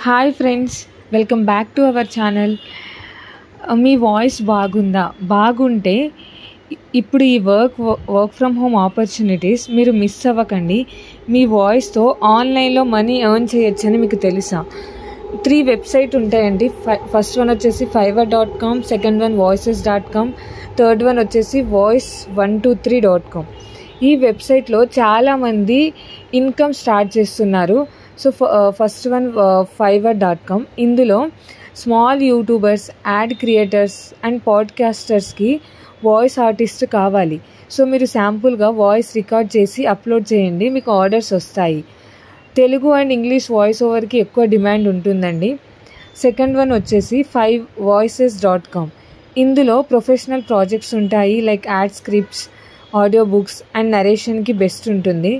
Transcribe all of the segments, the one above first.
Hi friends, welcome back to our channel. Me voice బాగుందా? బాగుంటే ఇప్పుడు ఈ వర్క్ ఫ్రమ్ హోమ్ ఆపర్చునిటీస్ మీరు మిస్ అవ్వకండి. మీ వాయిస్తో ఆన్లైన్లో మనీ ఎర్న్ చేయొచ్చని మీకు తెలుసా? 3 వెబ్సైట్ ఉంటాయండి. ఫస్ట్ వన్ వచ్చేసి fiverr.com, second one voices.com, third one వచ్చేసి voice123.com. ఈ వెబ్సైట్లో చాలామంది ఇన్కమ్ స్టార్ట్ చేస్తున్నారు. So first one fiverr.com. ఇందులో small YouTubers, ad creators and పాడ్కాస్టర్స్కి వాయిస్ ఆర్టిస్ట్ కావాలి. సో మీరు శాంపుల్గా వాయిస్ రికార్డ్ చేసి అప్లోడ్ చేయండి, మీకు ఆర్డర్స్ వస్తాయి. తెలుగు అండ్ ఇంగ్లీష్ వాయిస్ ఓవర్కి ఎక్కువ డిమాండ్ ఉంటుందండి. సెకండ్ వన్ వచ్చేసి voices.com. ఇందులో ప్రొఫెషనల్ ప్రాజెక్ట్స్ ఉంటాయి, like ad scripts, audio books and నరేషన్కి బెస్ట్ ఉంటుంది.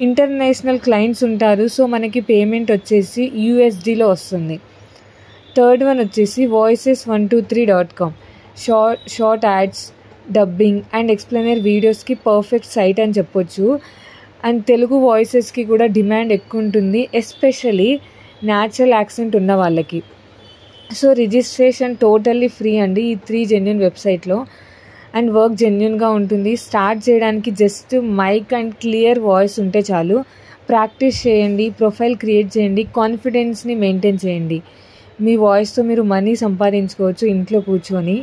ఇంటర్నేషనల్ క్లయింట్స్ ఉంటారు, సో మనకి పేమెంట్ వచ్చేసి USDలో వస్తుంది. థర్డ్ వన్ వచ్చేసి voices123.com. Short ads, dubbing and explainer వీడియోస్కి పర్ఫెక్ట్ సైట్ అని చెప్పొచ్చు. అండ్ తెలుగు వాయిసెస్కి కూడా డిమాండ్ ఎక్కువ ఉంటుంది, ఎస్పెషలీ న్యాచురల్ యాక్సెంట్ ఉన్న వాళ్ళకి. సో రిజిస్ట్రేషన్ టోటల్లీ ఫ్రీ అండి ఈ 3 జెన్యూన్ వెబ్సైట్లో. అండ్ వర్క్ జెన్యూన్గా ఉంటుంది. స్టార్ట్ చేయడానికి just mic and clear voice ఉంటే చాలు. ప్రాక్టీస్ చేయండి, ప్రొఫైల్ క్రియేట్ చేయండి, కాన్ఫిడెన్స్ని మెయింటైన్ చేయండి. మీ వాయిస్తో మీరు మనీ సంపాదించుకోవచ్చు ఇంట్లో కూర్చొని.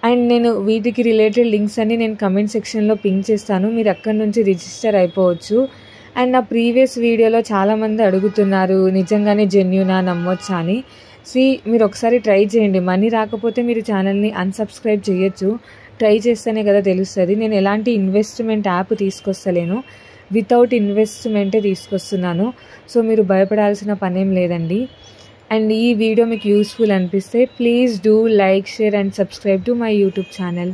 అండ్ నేను వీటికి రిలేటెడ్ లింక్స్ అన్ని నేను కమెంట్ సెక్షన్లో పింక్ చేస్తాను, మీరు అక్కడి నుంచి రిజిస్టర్ అయిపోవచ్చు. అండ్ నా ప్రీవియస్ వీడియోలో చాలామంది అడుగుతున్నారు నిజంగానే జెన్యూనా, నమ్మొచ్చా అని. మీరు ఒకసారి ట్రై చేయండి. మనీ రాకపోతే మీరు ఛానల్ని అన్సబ్స్క్రైబ్ చేయొచ్చు. ట్రై చేస్తేనే కదా తెలుస్తుంది. నేను ఎలాంటి ఇన్వెస్ట్మెంట్ యాప్ తీసుకొస్తలేను, వితౌట్ ఇన్వెస్ట్మెంటే తీసుకొస్తున్నాను. సో మీరు భయపడాల్సిన పనేం లేదండి. అండ్ ఈ వీడియో మీకు యూస్ఫుల్ అనిపిస్తే please do like, share and subscribe to my YouTube channel.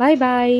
Bye bye.